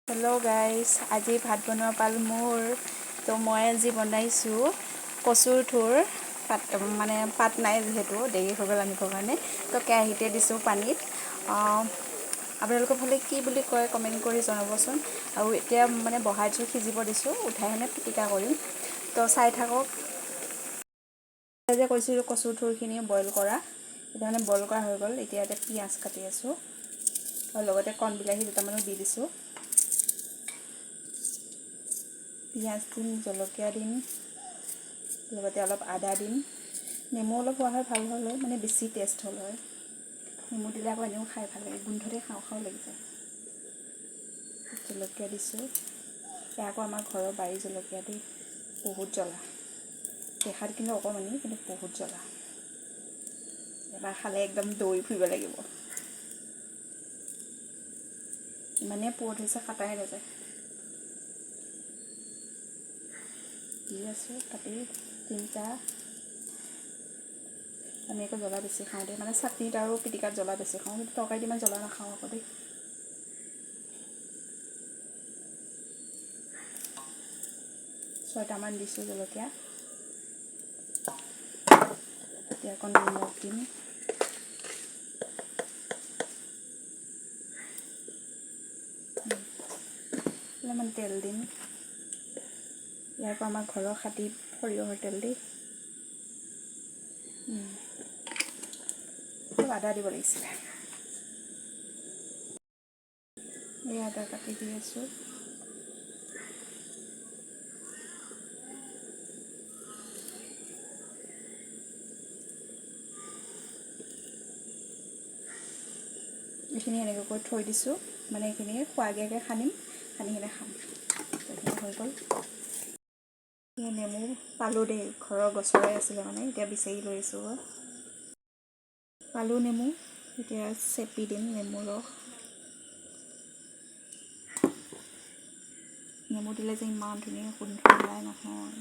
Hello guys, আজি ভাত বনোৱা পাল মোৰ তো মই আজি বনাইছো কচুৰ থুৰ মানে পাত নাই যেহেতু দেৰি হৈ গ'ল আনিবৰ কাৰণে তো কেৰাহীতে দিছো পানীত আপোনালোকৰ ফালে কি বুলি কয় কমেন্ট কৰি জনাবচোন আৰু এতিয়া মানে বহাই থৈ সিজিব দিছো উঠাই হেনে পিটিকা কৰিম তো চাই থাকক যে কৈছিলো কচুৰ থুৰখিনি বইল কৰা এটা মানে বইল কৰা হৈ গ'ল এতিয়া এটা পিয়াজ কাটি আছো আৰু লগতে কণ বিলাহী দুটামানো দি দিছো পিয়াজ দিম জলকীয়া দিম লগতে অলপ আদা দিম নেমু অলপ হোৱা হয় ভাল হ'ল হয় মানে বেছি টেষ্ট হ'ল হয় নেমু দিলে আকৌ এনেও খাই ভাল লাগে গোন্ধতে খাওঁ খাওঁ লাগি যায় জলকীয়া দিছোঁ এয়া আকৌ আমাৰ ঘৰৰ বাৰী জলকীয়া দি বহুত জ্বলা দেখাত কিন্তু অকণমানি কিন্তু বহুত জ্বলা এবাৰ খালে একদম দৌৰি ফুৰিব লাগিব ইমানে পুৰঠ হৈছে কাটাই নাযায় দি আছোঁ কাটি তিনিটা আমি আকৌ জ্বলা বেছি খাওঁ দেই মানে চাটনিত আৰু পিটিকাত জ্বলা বেছি খাওঁ কিন্তু তৰকাৰীত ইমান জ্বলা নাখাওঁ আকৌ দেই ছয়টামান দিছোঁ জলকীয়া এতিয়া অকণ নিমখ দিম অলপমান তেল দিম ইয়াৰ পৰা আমাৰ ঘৰৰ খাটি সৰিয়হৰ তেল দি আদা দিব লাগিছিলে এই আদা কাটি দি আছোঁ এইখিনি এনেকৈ কৰি থৈ দিছোঁ মানে এইখিনি খোৱাগীয়াকৈ সানিম সানি কিনে খাম এইখিনি হৈ গ'ল নেমু পালোঁ দেই ঘৰৰ গছৰে আছিলে মানে এতিয়া বিচাৰি লৈ আছোঁ পালোঁ নেমু এতিয়া চেপি দিম নেমু ৰস নেমু দিলে যে ইমান ধুনীয়া গোন্ধ ওলাই নহয়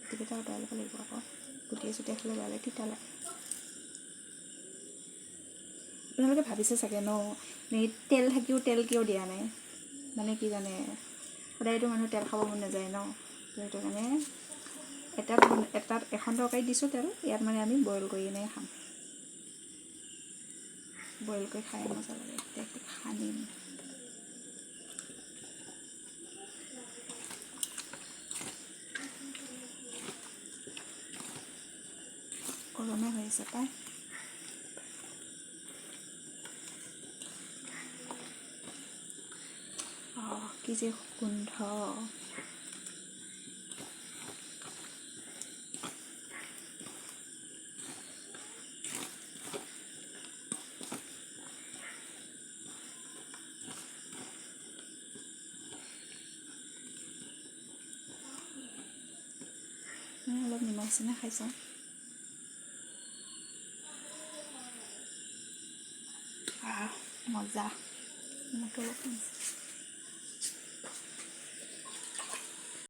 গোটেইকেইটা উতাই ল'ব লাগিব আকৌ গোটেই চুটিয়াই খালে বেয়া লাগে তিতা লাগে আপোনালোকে ভাবিছে চাগে ন তেল থাকিও তেল কিয় দিয়া নাই মানে কি জানে সদায়তো মানুহ তেল খাব মন নাযায় ন তো সেইটো কাৰণে এখন তৰকাৰীত দিছোঁ তেল ইয়াত মানে আমি বইল কৰি কিনে খাম বইল কৰি খাই মজা লাগে এতিয়া সানিম গৰমে হৈ আছে পাই কি যে গোন্ধ অলপ নিমখ চিনা খাই চাওঁ মজা নিমখটো অলপ